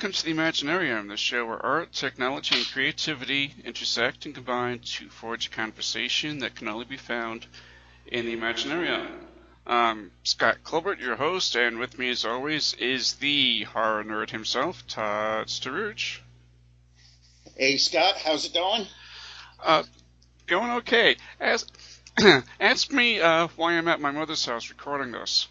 Welcome to the Imaginarium, the show where art, technology, and creativity intersect and combine to forge a conversation that can only be found in the Imaginarium. I'm Scott Colbert, your host, and with me as always is the horror nerd himself, Todd Staruch. Hey Scott, how's it going? Going okay. Ask me why I'm at my mother's house recording this.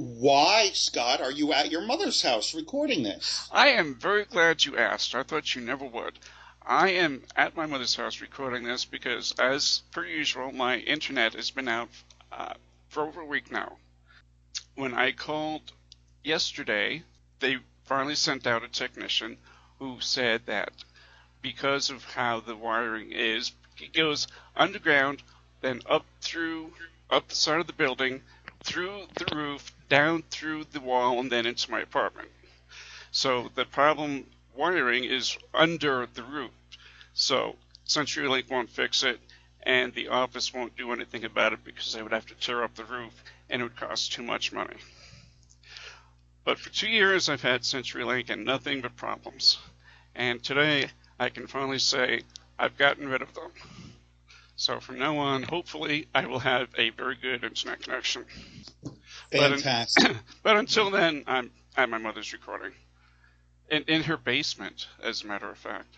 Why, Scott, are you at your mother's house recording this? I am very glad you asked. I thought you never would. I am at my mother's house recording this because, as per usual, my internet has been out for over a week now. When I called yesterday, they finally sent out a technician who said that because of how the wiring is, it goes underground, then up the side of the building, through the roof, down through the wall, and then into my apartment. So the problem wiring is under the roof. So CenturyLink won't fix it, and the office won't do anything about it because they would have to tear up the roof, and it would cost too much money. But for 2 years, I've had CenturyLink and nothing but problems. And today, I can finally say I've gotten rid of them. So from now on, hopefully, I will have a very good internet connection. Fantastic. But until then, I'm at my mother's recording. In her basement, as a matter of fact.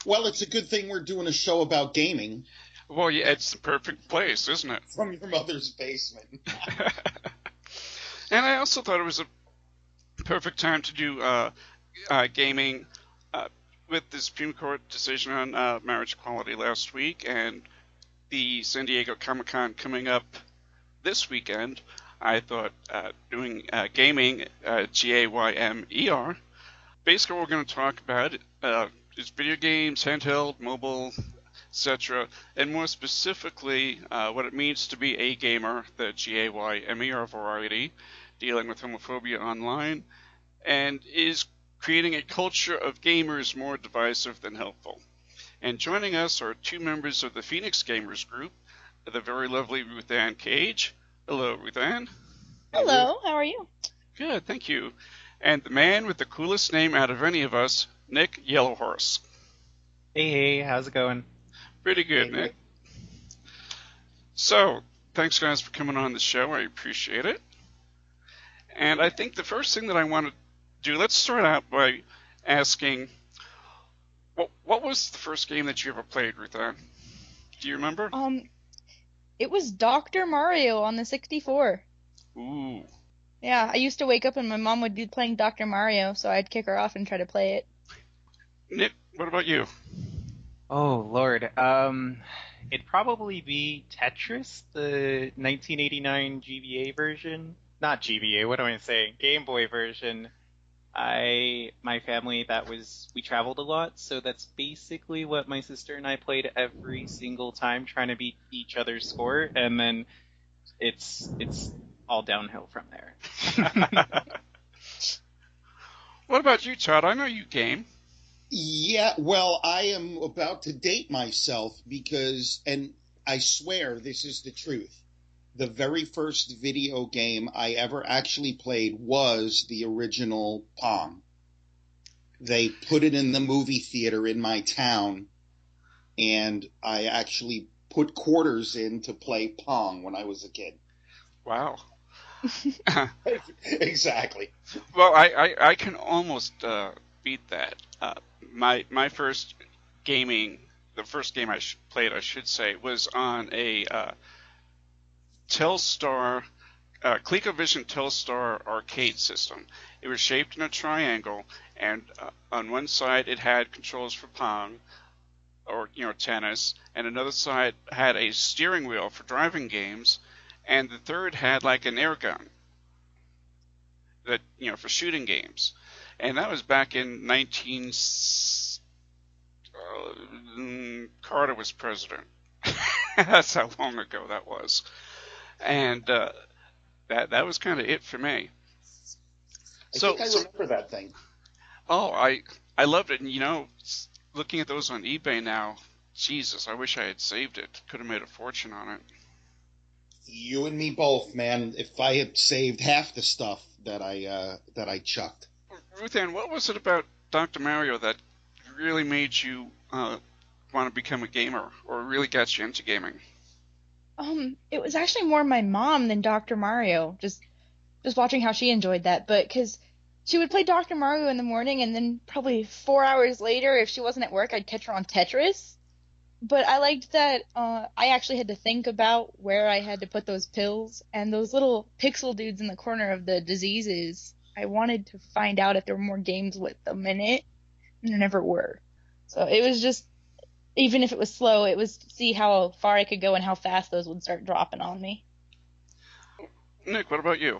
Well, it's a good thing we're doing a show about gaming. Well, yeah, it's the perfect place, isn't it? From your mother's basement. And I also thought it was a perfect time to do gaming with the Supreme Court decision on marriage equality last week and the San Diego Comic-Con coming up this weekend. I thought doing gaming, G-A-Y-M-E-R. Basically, what we're going to talk about is video games, handheld, mobile, etc., and more specifically, what it means to be a gamer, the G-A-Y-M-E-R variety, dealing with homophobia online, and is creating a culture of gamers more divisive than helpful. And joining us are two members of the Phoenix Gamers group, the very lovely Ruth Ann Cage. Hello, Ruth Ann. Hello, how are you? Good, thank you. And the man with the coolest name out of any of us, Nick Yellowhorse. Hey, how's it going? Pretty good, Nick. So, thanks guys for coming on the show. I appreciate it. And I think the first thing that I want to do, let's start out by asking, what was the first game that you ever played, Ruth Ann? Do you remember? It was Dr. Mario on the 64. Ooh. Yeah, I used to wake up and my mom would be playing Dr. Mario, so I'd kick her off and try to play it. Nick, what about you? Oh, Lord. It'd probably be Tetris, the 1989 GBA version. Not GBA, what am I saying? Game Boy version. My family, we traveled a lot, so that's basically what my sister and I played every single time, trying to beat each other's score, and then it's all downhill from there. What about you, Todd? I know you game. Yeah, well, I am about to date myself and I swear this is the truth. The very first video game I ever actually played was the original Pong. They put it in the movie theater in my town, and I actually put quarters in to play Pong when I was a kid. Wow. Exactly. Well, I can almost beat that. My first gaming, the first game I played, I should say, was on a Telstar, ColecoVision Telstar arcade system. It was shaped in a triangle, and on one side it had controls for Pong, or tennis, and another side had a steering wheel for driving games, and the third had like an air gun that for shooting games. And that was back in Carter was president. That's how long ago that was. And that was kind of it for me. I think I remember that thing. Oh, I loved it. And, looking at those on eBay now, Jesus, I wish I had saved it. Could have made a fortune on it. You and me both, man. If I had saved half the stuff that I chucked. Ruth Ann, what was it about Dr. Mario that really made you want to become a gamer, or really got you into gaming? It was actually more my mom than Dr. Mario. Just watching how she enjoyed that, but because she would play Dr. Mario in the morning, and then probably 4 hours later, if she wasn't at work, I'd catch her on Tetris. But I liked that I actually had to think about where I had to put those pills, and those little pixel dudes in the corner of the diseases. I wanted to find out if there were more games with them in it, and there never were. So it was just, even if it was slow, it was to see how far I could go and how fast those would start dropping on me. Nick, what about you?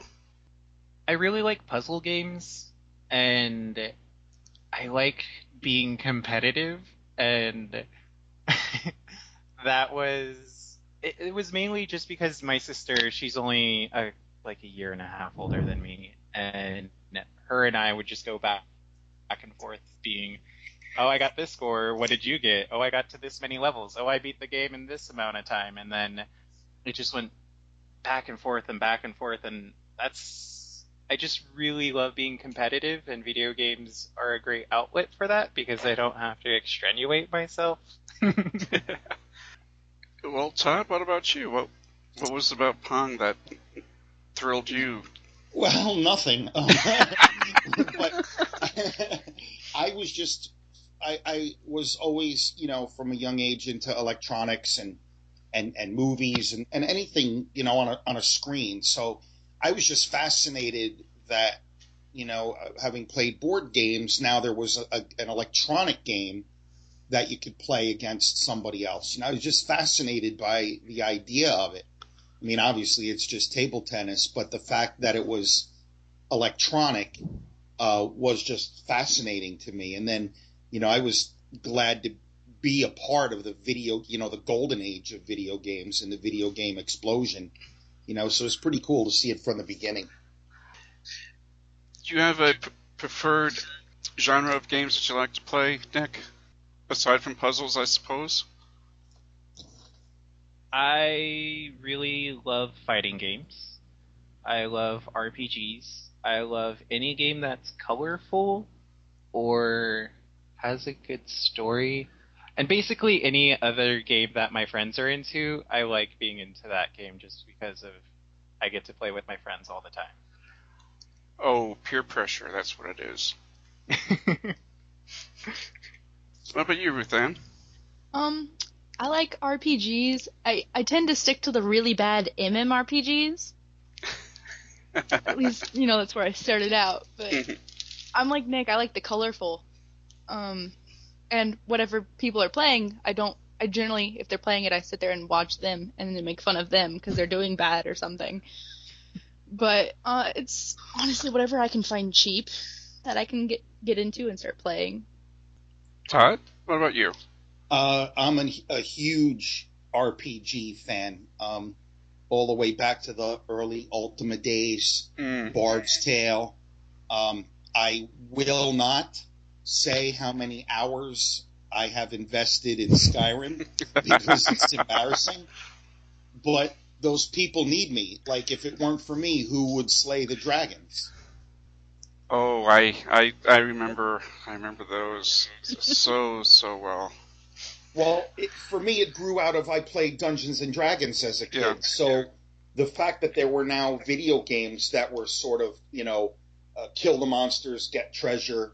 I really like puzzle games, and I like being competitive, and that was it was mainly just because my sister, she's only like a year and a half older than me, and her and I would just go back and forth being, oh, I got this score, what did you get? Oh, I got to this many levels. Oh, I beat the game in this amount of time. And then it just went back and forth and back and forth, and I just really love being competitive, and video games are a great outlet for that because I don't have to extenuate myself. Well, Todd, what about you? What was it about Pong that thrilled you? Well, nothing. But I was just, I was always, from a young age into electronics and movies and anything, on a screen. So I was just fascinated that, having played board games, now there was an electronic game that you could play against somebody else. I was just fascinated by the idea of it. I mean, obviously it's just table tennis, but the fact that it was electronic was just fascinating to me. And then, I was glad to be a part of the the golden age of video games and the video game explosion. So it's pretty cool to see it from the beginning. Do you have a preferred genre of games that you like to play, Nick? Aside from puzzles, I suppose? I really love fighting games. I love RPGs. I love any game that's colorful or has a good story. And basically any other game that my friends are into, I like being into that game just because I get to play with my friends all the time. Oh, peer pressure, that's what it is. What about you, Ruth Ann? I like RPGs. I tend to stick to the really bad MMORPGs. At least, that's where I started out. But I'm like Nick, I like the colorful. And whatever people are playing, I generally, if they're playing it, I sit there and watch them and then make fun of them because they're doing bad or something. But it's honestly whatever I can find cheap that I can get into and start playing. Todd, what about you? I'm a huge RPG fan, all the way back to the early Ultima days, Bard's Tale. I will not say how many hours I have invested in Skyrim because it's embarrassing. But those people need me. Like, if it weren't for me, who would slay the dragons? Oh, I remember those so well. Well, for me, it grew out of I played Dungeons and Dragons as a kid. Yeah. So the fact that there were now video games that were sort of, kill the monsters, get treasure,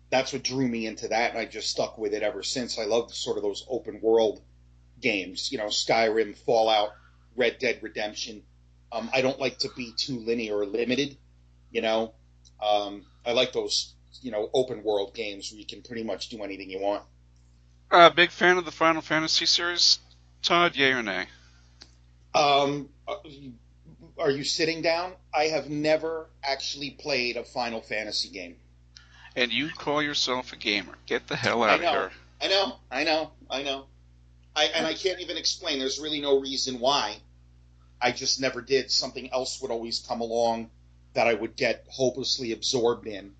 that's what drew me into that, and I just stuck with it ever since. I love sort of those open world games, Skyrim, Fallout, Red Dead Redemption. I don't like to be too linear or limited, I like those, open world games where you can pretty much do anything you want. Big fan of the Final Fantasy series, Todd, yay or nay? Are you sitting down? I have never actually played a Final Fantasy game. And you call yourself a gamer. Get the hell out of here. I know. I can't even explain. There's really no reason why. I just never did. Something else would always come along that I would get hopelessly absorbed in.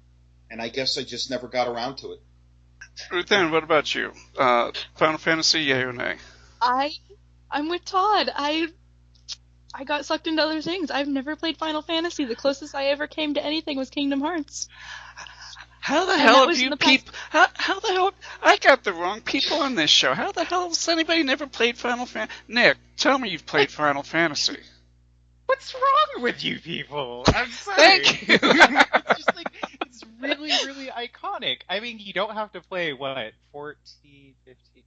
And I guess I just never got around to it. Ruth Ann, what about you? Final Fantasy, yay or nay? I'm with Todd. I got sucked into other things. I've never played Final Fantasy. The closest I ever came to anything was Kingdom Hearts. How the And hell that have was in you the past. people? How the hell? I got the wrong people on this show. How the hell has anybody never played Final Fantasy? Nick, tell me you've played Final Fantasy. What's wrong with you people? I'm sorry. Thank you. It's just like, it's really, really iconic. I mean, you don't have to play, 14, 15,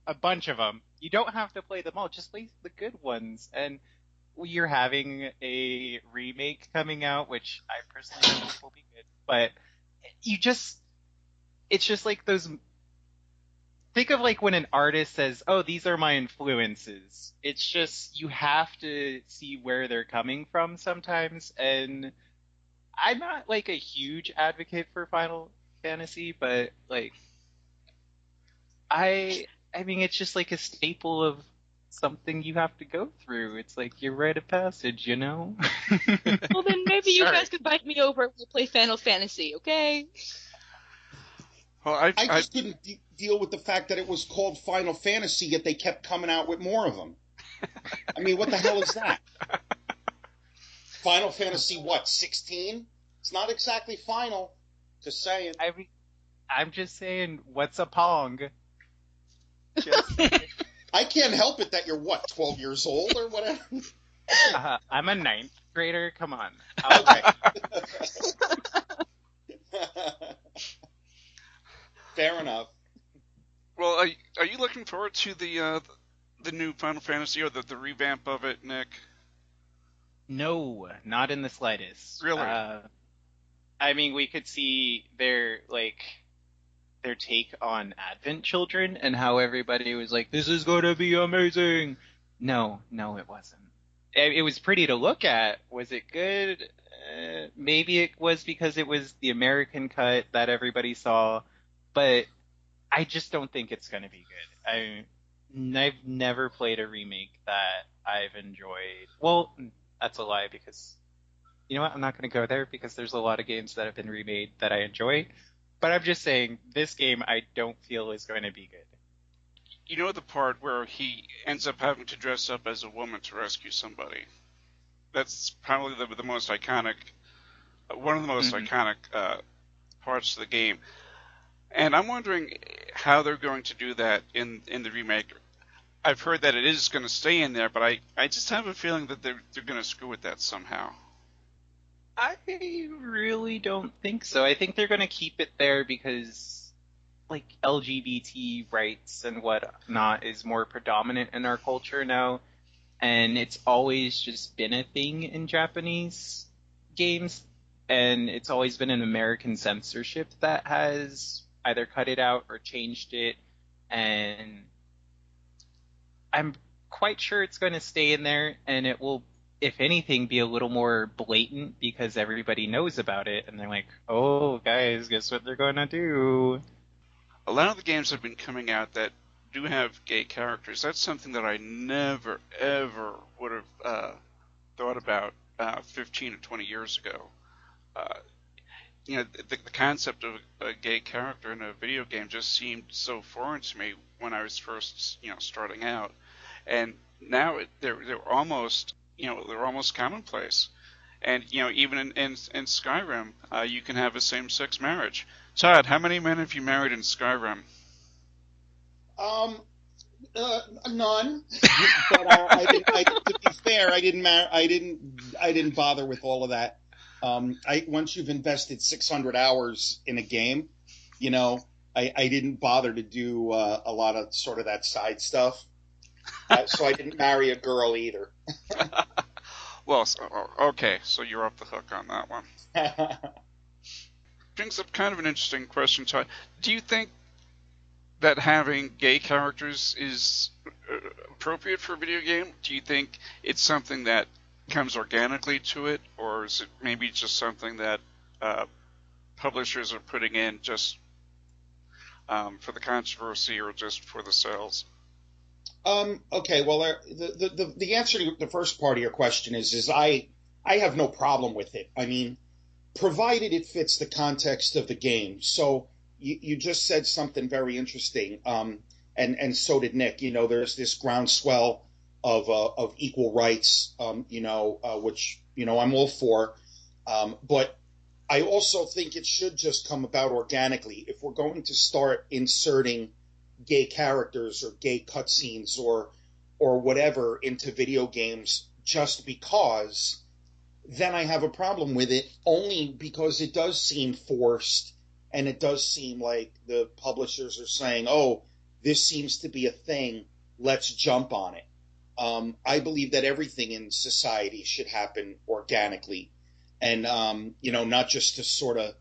a bunch of them. You don't have to play them all. Just play the good ones. And you're having a remake coming out, which I personally think will be good. But it's just like those. Think of like when an artist says, "Oh, these are my influences." It's just you have to see where they're coming from sometimes, and I'm not like a huge advocate for Final Fantasy, but like I mean it's just like a staple of something you have to go through. It's like your rite of passage, you know? Well, then maybe you Sorry. guys could invite me over and we'll play Final Fantasy, okay? Well, I just couldn't deal with the fact that it was called Final Fantasy, yet they kept coming out with more of them. I mean, what the hell is that? Final Fantasy, what, 16? It's not exactly final. Just saying. I mean, I'm just saying, what's a Pong? Just saying. I can't help it that you're, what, 12 years old or whatever? I'm a ninth grader. Come on. All right. Fair enough. Well, are you looking forward to the new Final Fantasy or the revamp of it, Nick? No, not in the slightest. Really? I mean, we could see their take on Advent Children and how everybody was like, "This is going to be amazing." No, it wasn't. It was pretty to look at. Was it good? Maybe it was because it was the American cut that everybody saw, but I just don't think it's going to be good. I've never played a remake that I've enjoyed. Well, that's a lie because, you know what, I'm not going to go there because there's a lot of games that have been remade that I enjoy. But I'm just saying, this game I don't feel is going to be good. You know the part where he ends up having to dress up as a woman to rescue somebody? That's probably the most iconic, one of the most iconic parts of the game. And I'm wondering how they're going to do that in the remake. I've heard that it is going to stay in there, but I just have a feeling that they're going to screw with that somehow. I really don't think so. I think they're going to keep it there because, like, LGBT rights and whatnot is more predominant in our culture now, and it's always just been a thing in Japanese games, and it's always been an American censorship that has either cut it out or changed it, and I'm quite sure it's going to stay in there, and it will, if anything, be a little more blatant because everybody knows about it, and they're like, "Oh, guys, guess what they're going to do?" A lot of the games have been coming out that do have gay characters. That's something that I never, ever would have thought about 15 or 20 years ago. The concept of a gay character in a video game just seemed so foreign to me when I was first, starting out. And now they're almost, they're almost commonplace. And, even in Skyrim, you can have a same-sex marriage. Todd, how many men have you married in Skyrim? None. But to be fair, I didn't bother with all of that. Once you've invested 600 hours in a game, I didn't bother to do a lot of sort of that side stuff. So I didn't marry a girl either. Well, okay, so you're off the hook on that one. Brings up kind of an interesting question, Todd. Do you think that having gay characters is appropriate for a video game? Do you think it's something that comes organically to it, or is it maybe just something that publishers are putting in just for the controversy or just for the sales? Okay, well, the answer to the first part of your question is I have no problem with it. I mean, provided it fits the context of the game. So you just said something very interesting, and so did Nick. There's this groundswell of equal rights, which I'm all for. But I also think it should just come about organically. If we're going to start inserting gay characters or gay cutscenes or whatever into video games just because, then I have a problem with it, only because it does seem forced, and it does seem like the publishers are saying, "Oh, this seems to be a thing. Let's jump on it." I believe that everything in society should happen organically, and not just to sort of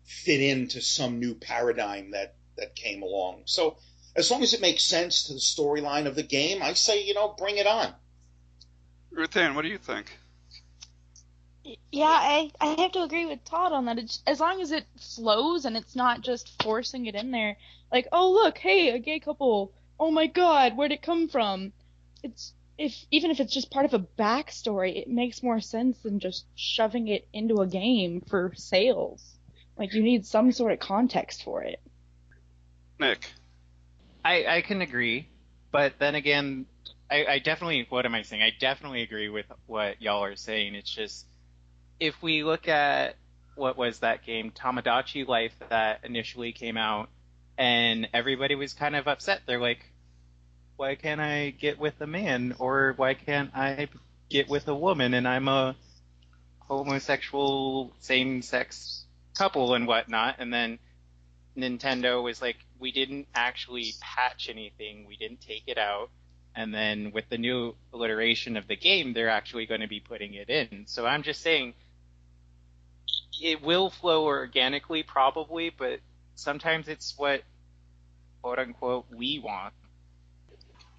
fit into some new paradigm that came along. So, as long as it makes sense to the storyline of the game, I say, bring it on. Ruth Ann, what do you think? Yeah, I have to agree with Todd on that. As long as it flows and it's not just forcing it in there, like, oh look, hey, a gay couple. Oh my God, where'd it come from? Even if it's just part of a backstory, it makes more sense than just shoving it into a game for sales. Like, you need some sort of context for it. Nick. I can agree, but then again, I definitely, what am I saying? I definitely agree with what y'all are saying. It's just, if we look at, what was that game, Tamagotchi Life, that initially came out, and everybody was kind of upset. They're like, why can't I get with a man? Or why can't I get with a woman? And I'm a homosexual, same-sex couple and whatnot. And then Nintendo was like, we didn't actually patch anything. We didn't take it out. And then with the new iteration of the game, they're actually going to be putting it in. So I'm just saying, it will flow organically, probably, but sometimes it's what, quote unquote, we want.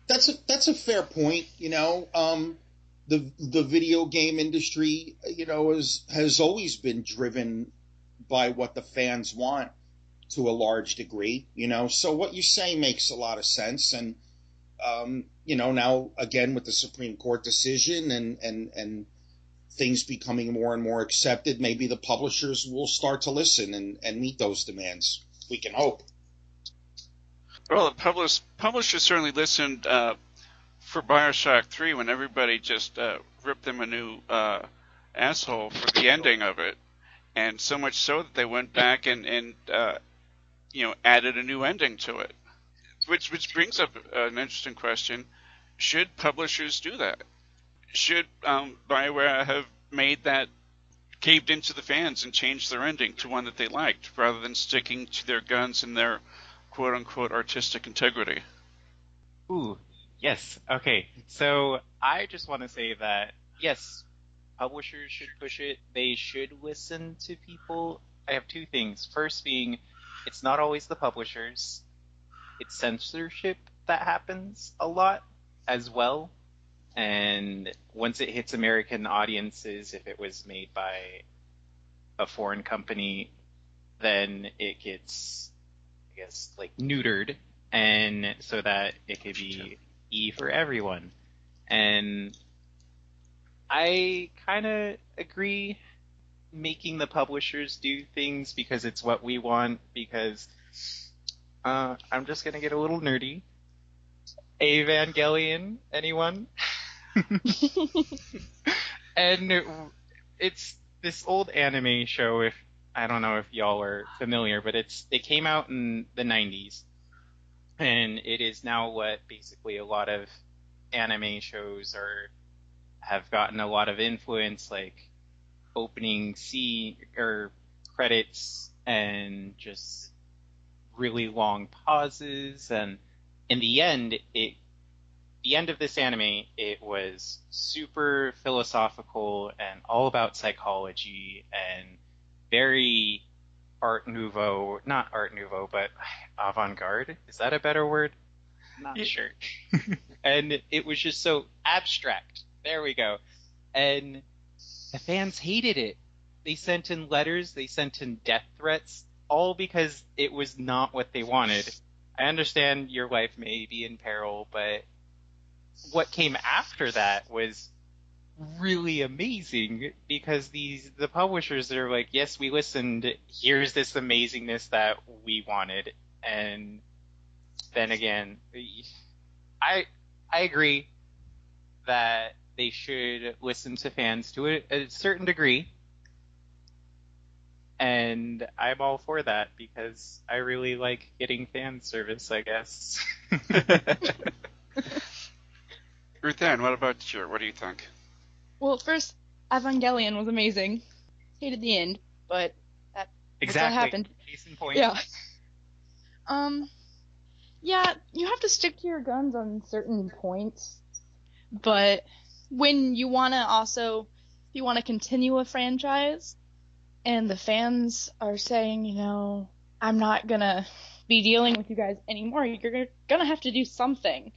That's a fair point. The video game industry, has always been driven by what the fans want to a large degree. So what you say makes a lot of sense. And now again with the Supreme Court decision and things becoming more and more accepted, maybe the publishers will start to listen and meet those demands. We can hope. Well, the publishers certainly listened for Bioshock 3 when everybody just ripped them a new asshole for the ending of it. And so much so that they went back and added a new ending to it. Which brings up an interesting question. Should publishers do that? Should BioWare have made that, caved into the fans and changed their ending to one that they liked, rather than sticking to their guns and their quote-unquote artistic integrity? Ooh, yes. Okay, so I just want to say that, yes, publishers should push it. They should listen to people. I have two things. First being, it's not always the publishers. It's censorship that happens a lot as well. And once it hits American audiences, if it was made by a foreign company, then it gets, I guess, like neutered, and so that it could be E for everyone. And I kind of agree making the publishers do things because it's what we want, because I'm just going to get a little nerdy. Evangelion, anyone? And it's this old anime show, if I don't know if y'all are familiar, but it came out in the 90s, and it is now what basically a lot of anime shows have gotten a lot of influence, like opening scene or credits and just really long pauses, and in the end of this anime, it was super philosophical and all about psychology and very Art Nouveau, not Art Nouveau, but avant-garde. Is that a better word? Not sure. And it was just so abstract. There we go. And the fans hated it. They sent in letters, they sent in death threats, all because it was not what they wanted. I understand your life may be in peril, but what came after that was really amazing, because the publishers are like, yes, we listened, here's this amazingness that we wanted. And then again, I agree, that they should listen to fans to a certain degree. And I'm all for that because I really like getting fan service, I guess. Ruth Ann, what about you? What do you think? Well, first, Evangelion was amazing. Hated the end, but that's what Exactly. happened. Case in point. Yeah. Yeah, you have to stick to your guns on certain points, but when you want to if you want to continue a franchise, and the fans are saying, I'm not gonna be dealing with you guys anymore, you're gonna have to do something.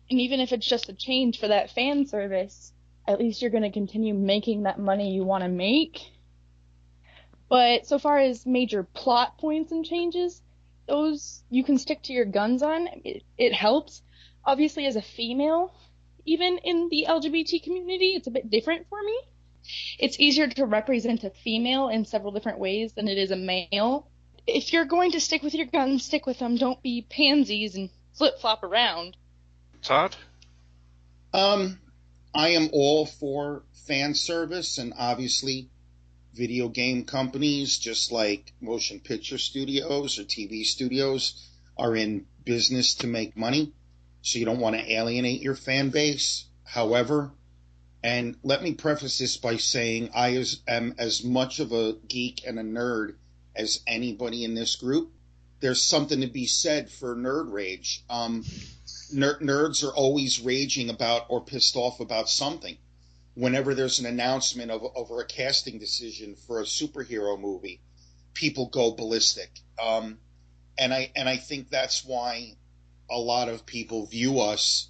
And even if it's just a change for that fan service, at least you're gonna continue making that money you want to make. But so far as major plot points and changes, those you can stick to your guns on. It helps. Obviously, as a female, even in the LGBT community, it's a bit different for me. It's easier to represent a female in several different ways than it is a male. If you're going to stick with your guns, stick with them. Don't be pansies and flip-flop around. Todd? I am all for fan service, and obviously video game companies, just like motion picture studios or TV studios, are in business to make money. So you don't want to alienate your fan base. However, and let me preface this by saying I am as much of a geek and a nerd as anybody in this group. There's something to be said for nerd rage. Nerds are always raging about or pissed off about something. Whenever there's an announcement over a casting decision for a superhero movie, people go ballistic. And I think that's why a lot of people view us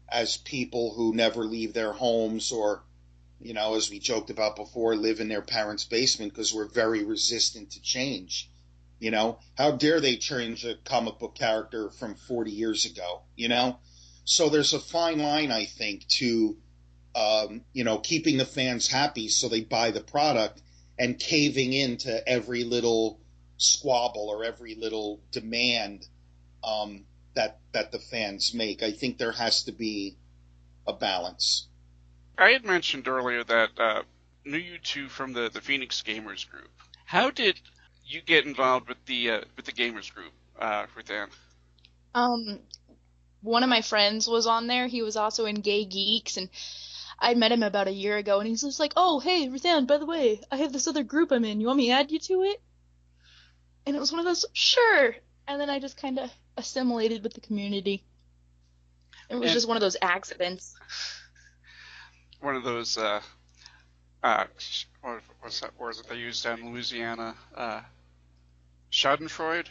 as people who never leave their homes or, as we joked about before, live in their parents' basement because we're very resistant to change. How dare they change a comic book character from 40 years ago, So there's a fine line, I think, to, keeping the fans happy so they buy the product and caving into every little squabble or every little demand that the fans make. I think there has to be a balance. I had mentioned earlier that knew you two from the Phoenix Gamers group. How did you get involved with the Gamers group, Ruth Ann? One of my friends was on there. He was also in Gay Geeks, and I met him about a year ago, and he's just like, "Oh, hey, Ruth Ann, by the way, I have this other group I'm in. You want me to add you to it?" And it was one of those, sure. And then I just kind of assimilated with the community. It was just one of those accidents. One of those, what's that word that they used down in Louisiana? Schadenfreude?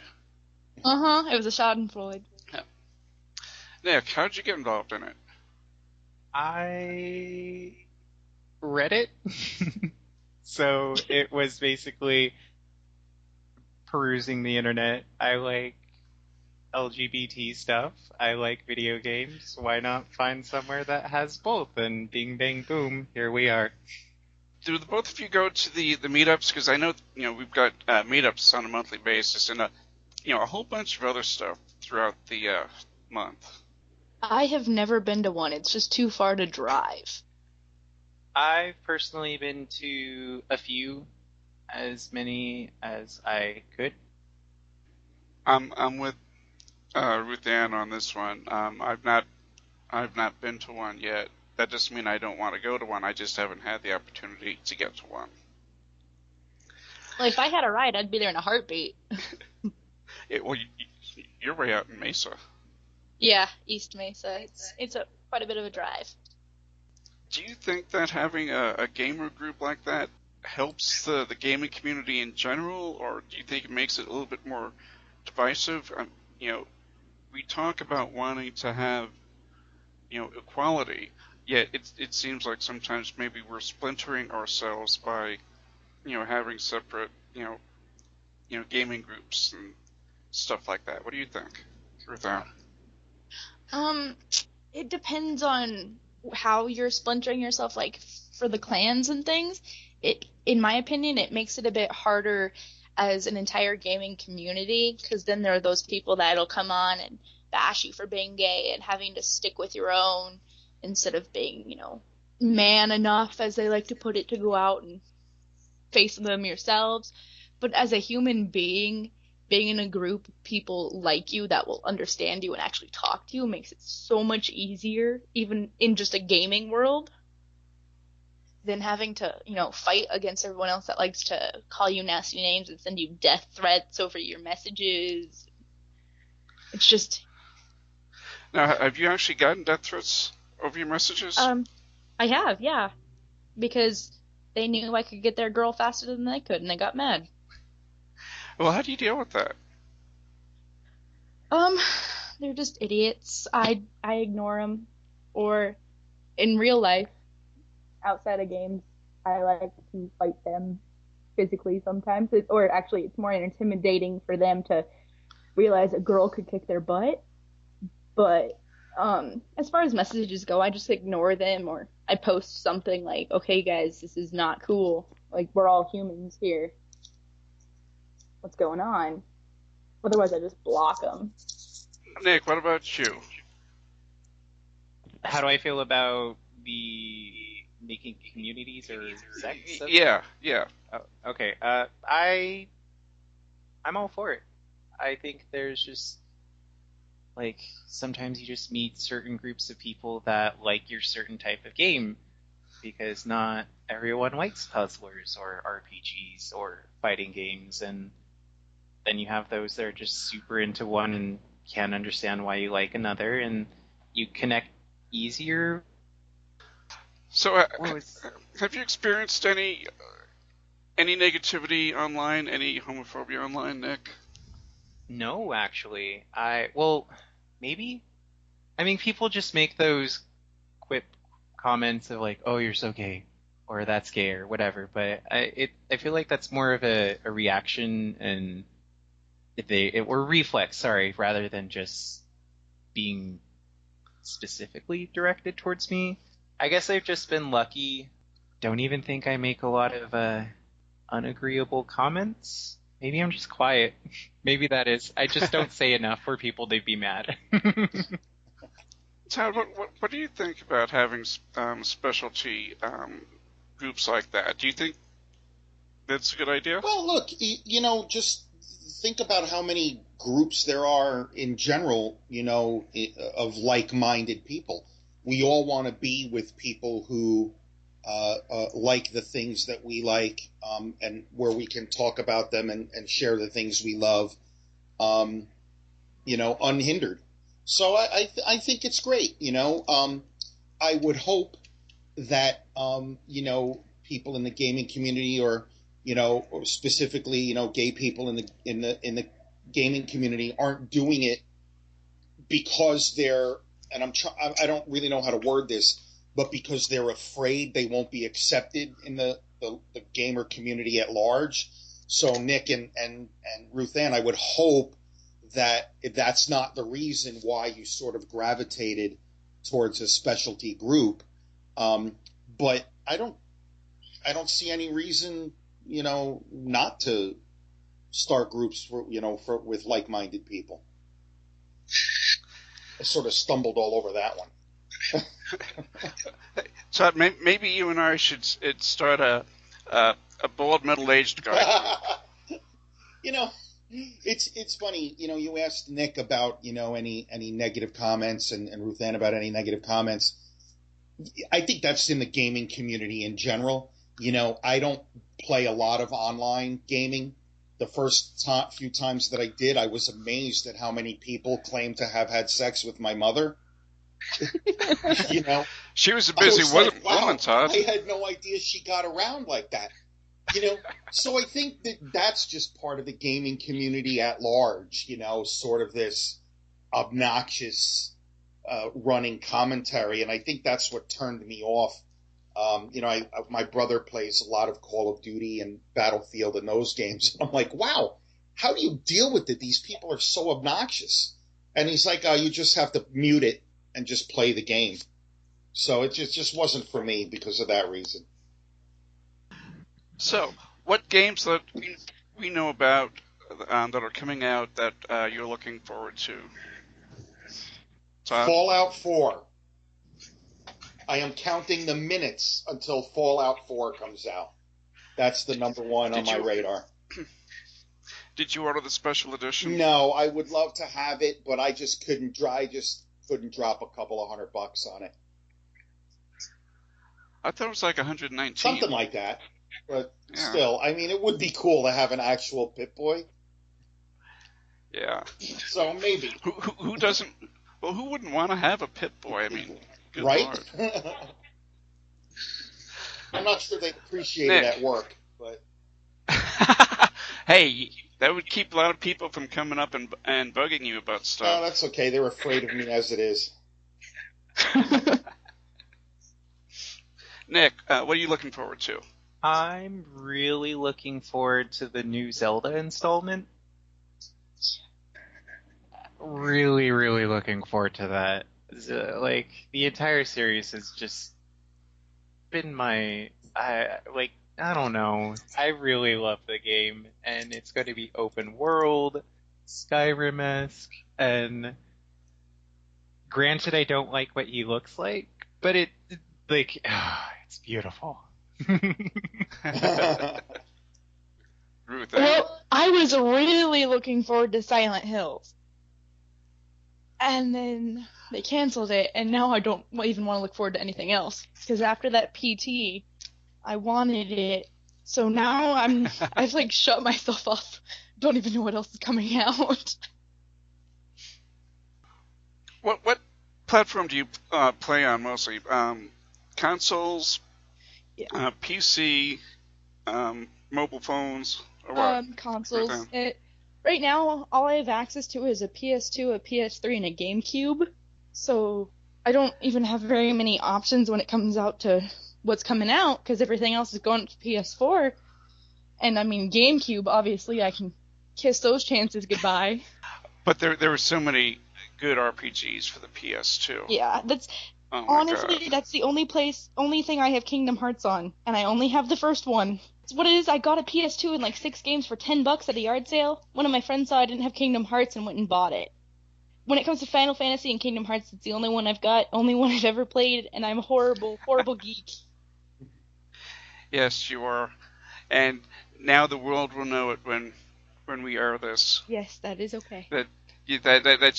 It was a Schadenfreude. Yeah. Nick, how'd you get involved in it? I read it. So it was basically perusing the internet. I like LGBT stuff. I like video games. Why not find somewhere that has both? And bing, bang, boom, here we are. Do the both of you go to the meetups? Because I know we've got meetups on a monthly basis and a whole bunch of other stuff throughout the month. I have never been to one. It's just too far to drive. I've personally been to a few, as many as I could. I'm with Ruth Ann on this one. I've not been to one yet. That doesn't mean I don't want to go to one. I just haven't had the opportunity to get to one. Well, if I had a ride, I'd be there in a heartbeat. You're way out in Mesa. Yeah, East Mesa. It's quite a bit of a drive. Do you think that having a gamer group like that helps the gaming community in general, or do you think it makes it a little bit more divisive? We talk about wanting to have, equality, yet it seems like sometimes maybe we're splintering ourselves by, having separate, gaming groups and stuff like that. What do you think, Ruth Ann? It depends on how you're splintering yourself, like for the clans and things. In my opinion, it makes it a bit harder as an entire gaming community, because then there are those people that'll come on and bash you for being gay and having to stick with your own instead of being, man enough, as they like to put it, to go out and face them yourselves. But as a human being in a group of people like you that will understand you and actually talk to you makes it so much easier, even in just a gaming world, than having to, fight against everyone else that likes to call you nasty names and send you death threats over your messages. It's just... Now, have you actually gotten death threats over your messages? I have, yeah. Because they knew I could get their girl faster than they could, and they got mad. Well, how do you deal with that? They're just idiots. I ignore them. Or, in real life, outside of games, I like to fight them physically sometimes. Or actually, it's more intimidating for them to realize a girl could kick their butt. But as far as messages go, I just ignore them, or I post something like, okay, guys, this is not cool. Like, we're all humans here. What's going on? Otherwise, I just block them. Nick, what about you? How do I feel about the making communities or sects? Yeah. Oh, okay. I'm all for it. I think there's just, like, sometimes you just meet certain groups of people that like your certain type of game, because not everyone likes puzzlers or RPGs or fighting games, and then you have those that are just super into one and can't understand why you like another, and you connect easier. So, have you experienced any negativity online, any homophobia online, Nick? No, actually. Maybe. I mean, people just make those quip comments of like, "Oh, you're so gay," or "That's gay," or whatever. But I feel like that's more of a reaction and or reflex, sorry, rather than just being specifically directed towards me. I guess I've just been lucky. Don't even think I make a lot of unagreeable comments. Maybe I'm just quiet. Maybe that is. I just don't say enough for people to be mad. Todd, what do you think about having specialty groups like that? Do you think that's a good idea? Well, look, just think about how many groups there are in general, of like-minded people. We all want to be with people who like the things that we like, and where we can talk about them and share the things we love, unhindered. So I think it's great. I would hope that people in the gaming community, or or specifically gay people in the gaming community, aren't doing it because they're, and I don't really know how to word this, but because they're afraid they won't be accepted in the gamer community at large. So Nick and Ruth Ann, I would hope that that's not the reason why you sort of gravitated towards a specialty group. But I don't see any reason, not to start groups with like-minded people. I sort of stumbled all over that one. Todd, maybe you and I should start a bald middle-aged guy. It's funny. You asked Nick about any negative comments, and Ruth Ann about any negative comments. I think that's in the gaming community in general. I don't play a lot of online gaming. The first few times that I did, I was amazed at how many people claimed to have had sex with my mother. She was a busy woman, Todd. I had no idea she got around like that. So I think that's just part of the gaming community at large, sort of this obnoxious running commentary. And I think that's what turned me off. My brother plays a lot of Call of Duty and Battlefield and those games. And I'm like, wow, how do you deal with it? These people are so obnoxious. And he's like, you just have to mute it and just play the game. So it just wasn't for me because of that reason. So, what games that we know about that are coming out that you're looking forward to? Todd? Fallout 4. I am counting the minutes until Fallout 4 comes out. That's the number one on my radar. Did you order the special edition? No, I would love to have it, but I just couldn't drop a couple of $100 on it. I thought it was like 119. Something like that. But still, I mean, it would be cool to have an actual Pip-Boy. Yeah. So maybe. Who doesn't? Well, who wouldn't want to have a Pip-Boy? I mean, good right? Lord. I'm not sure they'd appreciate it at work, but. Hey, that would keep a lot of people from coming up and bugging you about stuff. Oh, that's okay. They're afraid of me as it is. Nick, what are you looking forward to? I'm really looking forward to the new Zelda installment. Really, really looking forward to that. Like, the entire series has just been I don't know. I really love the game, and it's going to be open world, Skyrim-esque, and granted I don't like what he looks like, but it's beautiful. Ruth, Well, I was really looking forward to Silent Hills. And then they canceled it, and now I don't even want to look forward to anything else. Because after that PT, I wanted it. So now I've like shut myself off. Don't even know what else is coming out. What platform do you play on mostly? Consoles, Yeah. PC, mobile phones, or what? Consoles. Right now, all I have access to is a PS2, a PS3, and a GameCube. So I don't even have very many options when it comes out to what's coming out, because everything else is going to PS4. And I mean, GameCube, obviously, I can kiss those chances goodbye. But there were so many good RPGs for the PS2. Yeah, that's Oh my honestly, God. that's the only thing I have Kingdom Hearts on, and I only have the first one. It's what it is. I got a PS2 and like 6 games for $10 at a yard sale. One of my friends saw I didn't have Kingdom Hearts and went and bought it. When it comes to Final Fantasy and Kingdom Hearts, it's the only one I've got, only one I've ever played, and I'm a horrible, horrible geek. Yes, you are. And now the world will know it when we air this. Yes, that is okay. That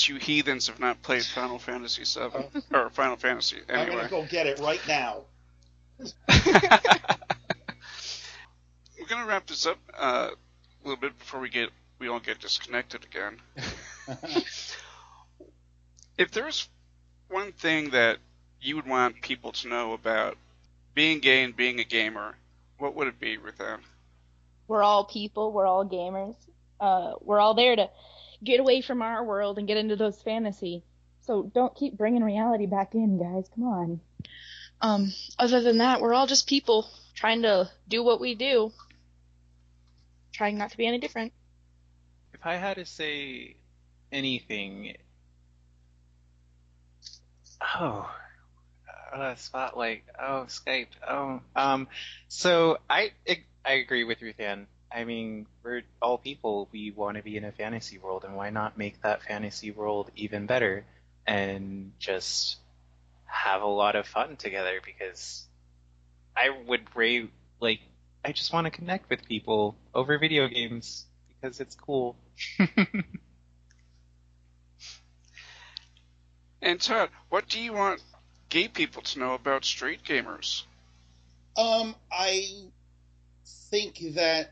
you heathens have not played Final Fantasy VII or Final Fantasy anyway. I'm gonna go get it right now. We're gonna wrap this up a little bit before we all get disconnected again. If there's one thing that you would want people to know about being gay and being a gamer, what would it be, Ruthann? We're all people. We're all gamers. We're all there to get away from our world and get into those fantasy. So don't keep bringing reality back in, guys. Come on. Other than that, we're all just people trying to do what we do. Trying not to be any different. If I had to say anything, Spotlight, Skype, so I agree with Ruthann. I mean, we're all people. We want to be in a fantasy world, and why not make that fantasy world even better and just have a lot of fun together? Because I would I just want to connect with people over video games because it's cool. And Todd, what do you want gay people to know about straight gamers? I think that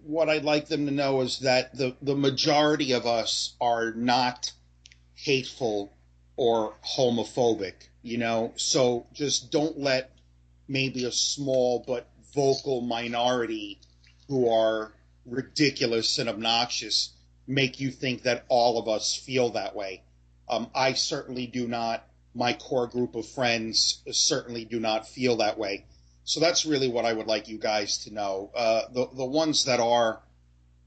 what I'd like them to know is that the majority of us are not hateful or homophobic, so just don't let maybe a small but vocal minority who are ridiculous and obnoxious make you think that all of us feel that way. I certainly do not. My core group of friends certainly do not feel that way. So that's really what I would like you guys to know. The ones that are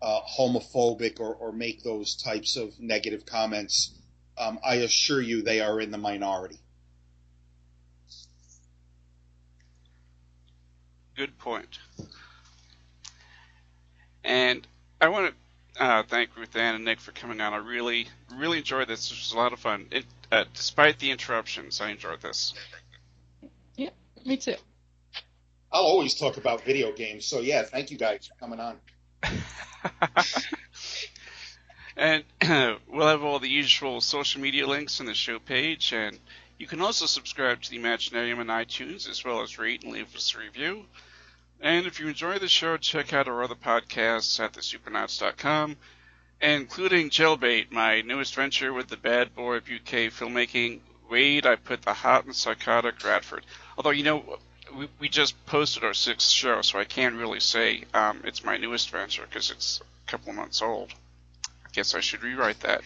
homophobic or make those types of negative comments, I assure you they are in the minority. Good point. And I want to thank Ruthann and Nick for coming on. I really, really enjoyed this. This was a lot of fun. Despite the interruptions, I enjoyed this. Me too. I'll always talk about video games. So yeah, thank you guys for coming on. And we'll have all the usual social media links in the show page, and you can also subscribe to the Imaginarium on iTunes, as well as rate and leave us a review. And if you enjoy the show, check out our other podcasts at thesupernauts.com, including Jailbait, my newest venture with the bad boy of UK filmmaking. Wade, I put the hot and psychotic Radford. Although, we just posted our 6th show, so I can't really say it's my newest venture because it's a couple of months old. I guess I should rewrite that.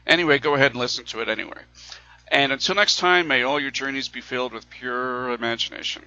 Anyway, go ahead and listen to it anyway. And until next time, may all your journeys be filled with pure imagination.